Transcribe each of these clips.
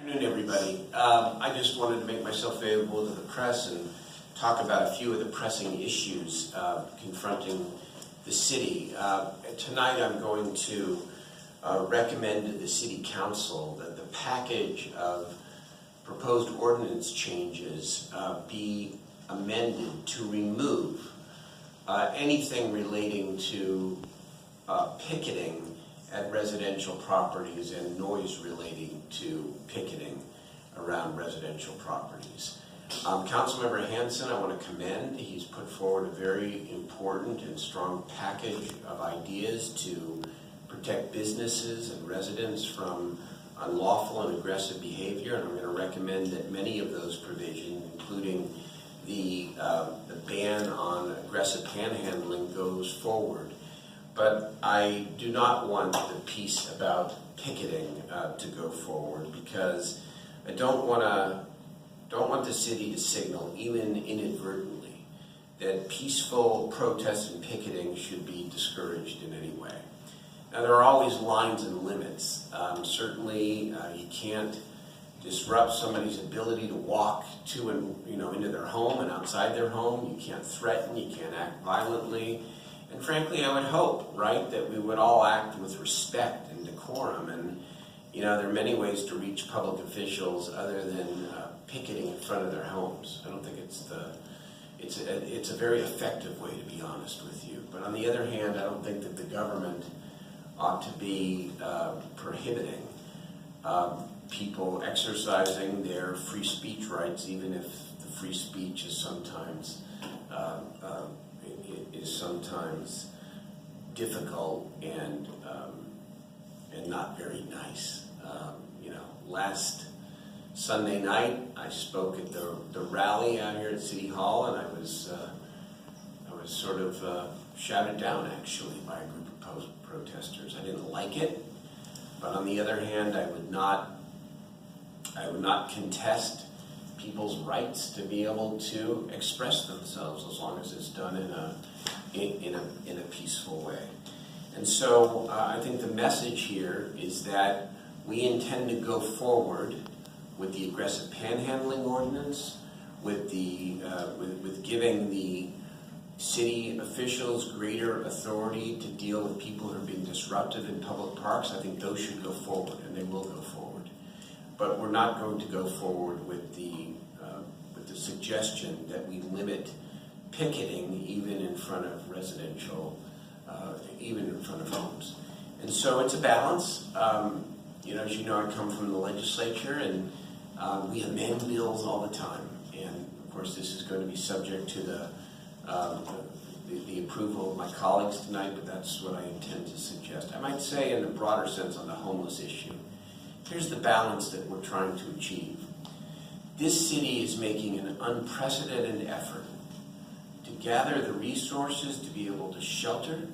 afternoon, everybody. I just wanted to make myself available to the press and talk about a few of the pressing issues confronting the city. Tonight I'm going to recommend to the City Council that the package of proposed ordinance changes be amended to remove anything relating to picketing at residential properties and noise relating to picketing around residential properties. Councilmember Hansen, I want to commend. He's put forward a very important and strong package of ideas to protect businesses and residents from unlawful and aggressive behavior, and I'm going to recommend that many of those provisions, including the ban on aggressive panhandling, goes forward. But I do not want the piece about picketing to go forward, because I don't want the city to signal, even inadvertently, that peaceful protest and picketing should be discouraged in any way. Now, there are always lines and limits. Certainly, you can't disrupt somebody's ability to walk to and into their home and outside their home. You can't threaten. You can't act violently. And frankly, I would hope, right, that we would all act with respect and decorum. And there are many ways to reach public officials other than picketing in front of their homes. I don't think it's a very effective way, to be honest with you. But on the other hand, I don't think that the government ought to be prohibiting people exercising their free speech rights, even if the free speech is sometimes difficult and not very nice. Last Sunday night I spoke at the rally out here at City Hall, and I was sort of shouted down actually by a group of protesters. I didn't like it, but on the other hand, I would not contest people's rights to be able to express themselves, as long as it's done in a peaceful way. And so I think the message here is that we intend to go forward with the aggressive panhandling ordinance, with giving the city officials greater authority to deal with people who are being disruptive in public parks. I think those should go forward, and they will go forward. But we're not going to go forward with the suggestion that we limit picketing even in front of even in front of homes. And so it's a balance. As you know, I come from the legislature, and we amend bills all the time. And of course, this is going to be subject to the approval of my colleagues tonight, but that's what I intend to suggest. I might say, in a broader sense, on the homeless issue, here's the balance that we're trying to achieve. This city is making an unprecedented effort to gather the resources to be able to shelter,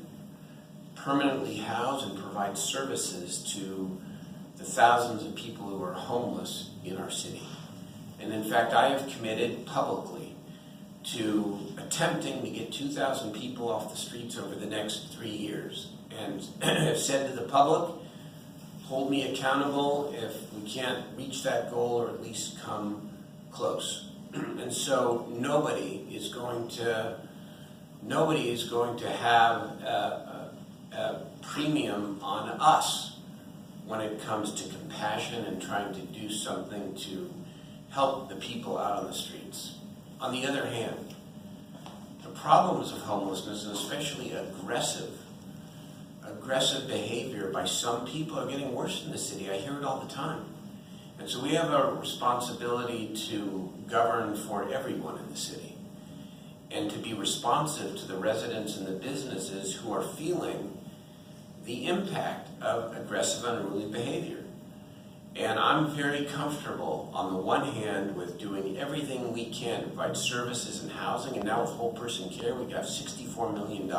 permanently house, and provide services to the thousands of people who are homeless in our city. And in fact, I have committed publicly to attempting to get 2,000 people off the streets over the next 3 years, and have said to the public, hold me accountable if we can't reach that goal, or at least come close. And so nobody is going to have a premium on us when it comes to compassion and trying to do something to help the people out on the streets. On the other hand, the problems of homelessness, and especially aggressive behavior by some people, are getting worse in the city. I hear it all the time. And so we have a responsibility to govern for everyone in the city, and to be responsive to the residents and the businesses who are feeling the impact of aggressive, unruly behavior. And I'm very comfortable, on the one hand, with doing everything we can to provide services and housing, and now with whole person care, we got $64 million,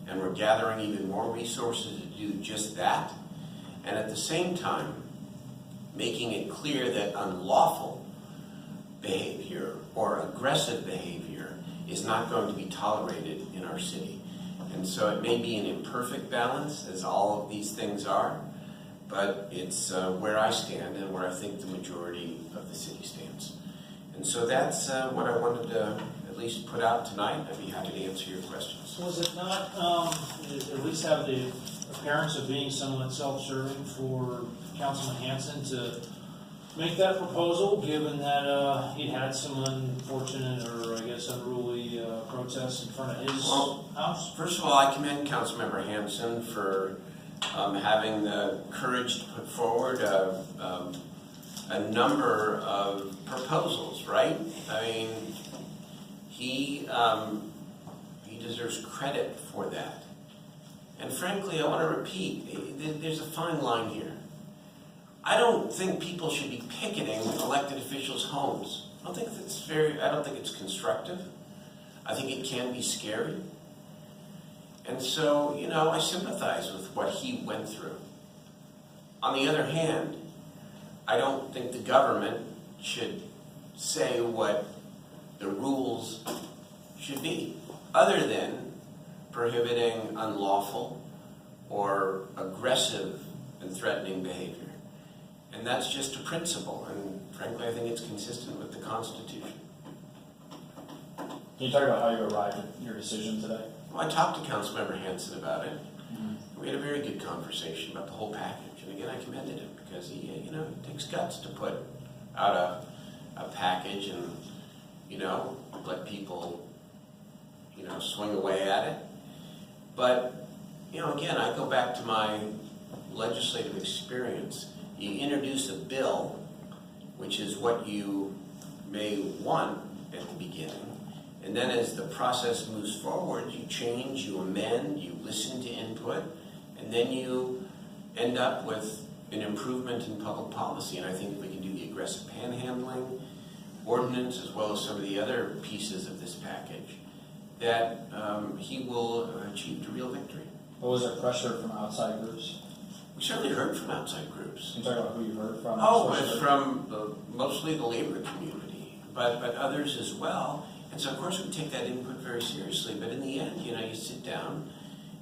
and we're gathering even more resources to do just that. And at the same time, making it clear that unlawful behavior or aggressive behavior is not going to be tolerated in our city. And so it may be an imperfect balance, as all of these things are, but it's where I stand and where I think the majority of the city stands. And so that's what I wanted to at least put out tonight. I'd be happy to answer your questions. Was it not, at least have the appearance of being somewhat self-serving for Councilman Hanson to make that proposal, given that he had some unfortunate or I guess unruly protests in front of his house? First of all, I commend Councilmember Hanson for having the courage to put forward a number of proposals, right? I mean, he deserves credit for that. And frankly, I want to repeat, there's a fine line here. I don't think people should be picketing elected officials' homes. I don't think it's constructive. I think it can be scary. And so, I sympathize with what he went through. On the other hand, I don't think the government should say what the rules should be, other than prohibiting unlawful or aggressive and threatening behavior. And that's just a principle, and frankly, I think it's consistent with the Constitution. Can you talk about how you arrived at your decision today? Well, I talked to Councilmember Hanson about it. We had a very good conversation about the whole package, and again, I commended him because he, it takes guts to put out a package and, let people, swing away at it. But, again, I go back to my legislative experience. You introduce a bill, which is what you may want at the beginning, and then as the process moves forward, you change, you amend, you listen to input, and then you end up with an improvement in public policy. And I think we can do the aggressive panhandling ordinance as well as some of the other pieces of this package, that he will achieve a real victory. What was there pressure from outside groups? We certainly heard from outside groups. Can you talk about who you heard from? Oh, from mostly the labor community, but others as well. And so, of course, we take that input very seriously. But in the end, you sit down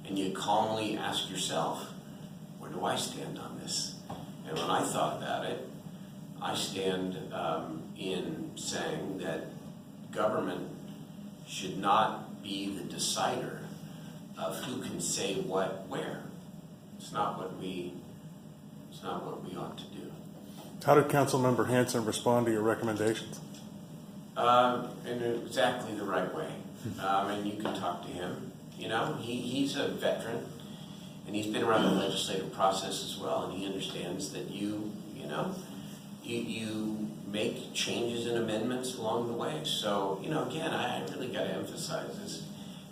and you calmly ask yourself, where do I stand on this? And when I thought about it, I stand in saying that government should not be the decider of who can say what where. It's not what we ought to do. How did Councilmember Hanson respond to your recommendations? In exactly the right way. And you can talk to him. He's a veteran, and he's been around the legislative process as well, and he understands that you make changes and amendments along the way. So, again, I really got to emphasize this,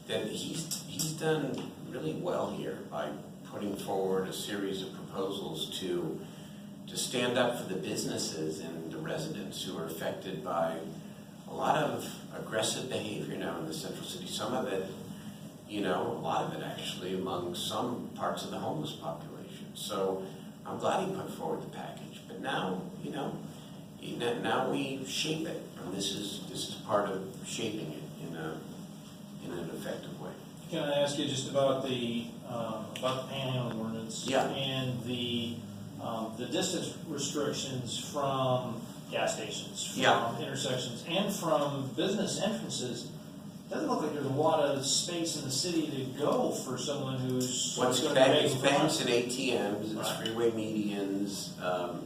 that he's done really well here by putting forward a series of proposals to stand up for the businesses and the residents who are affected by a lot of aggressive behavior now in the central city. Some of it, a lot of it actually among some parts of the homeless population. So I'm glad he put forward the package. But now, now we shape it, and this is part of shaping it in an effective way. Can I ask you just about the panhandling ordinance? Yeah. And the distance restrictions from gas stations, from intersections, and from business entrances. Doesn't look like there's a lot of space in the city to go for someone who's It's banks and ATMs, it's freeway medians,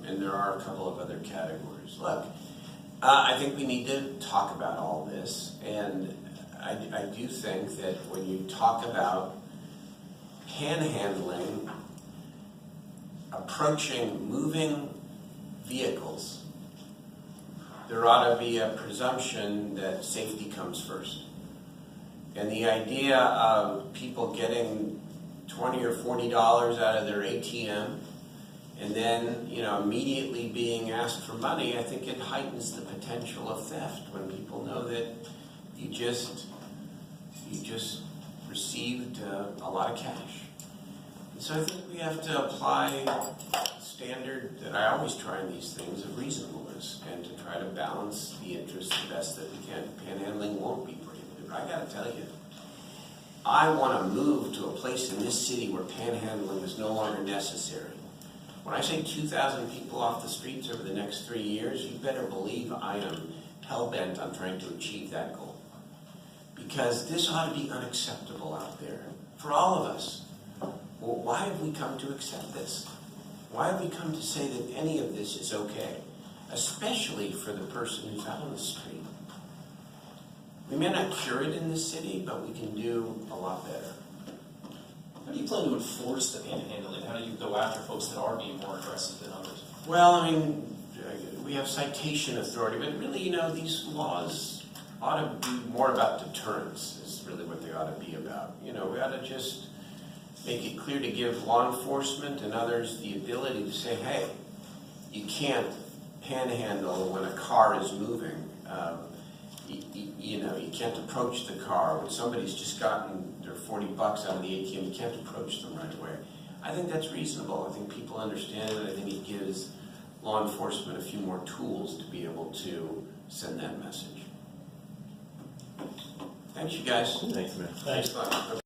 and there are a couple of other categories. Look, I think we need to talk about all this, and I do think that when you talk about panhandling, approaching moving vehicles, there ought to be a presumption that safety comes first. And the idea of people getting $20 or $40 out of their ATM and then, immediately being asked for money, I think it heightens the potential of theft when people know that you just received a lot of cash. And so I think we have to apply a standard that I always try in these things of reasonableness and to try to balance the interests the best that we can. Panhandling won't be prohibited. I got to tell you, I want to move to a place in this city where panhandling is no longer necessary. When I say 2,000 people off the streets over the next 3 years, you better believe I am hell-bent on trying to achieve that goal. Because this ought to be unacceptable out there for all of us. Well, why have we come to accept this? Why have we come to say that any of this is okay? Especially for the person who's out on the street. We may not cure it in this city, but we can do a lot better. How do you plan to enforce the panhandling? How do you go after folks that are being more aggressive than others? Well, I mean, we have citation authority, but really, you know, these laws ought to be more about deterrence, is really what they ought to be about. You know, we ought to just make it clear to give law enforcement and others the ability to say, hey, you can't panhandle when a car is moving. You know, you can't approach the car. When somebody's just gotten their $40 out of the ATM, you can't approach them right away. I think that's reasonable. I think people understand it. I think it gives law enforcement a few more tools to be able to send that message. Thanks, you guys. Thanks, man. Thanks. Thanks.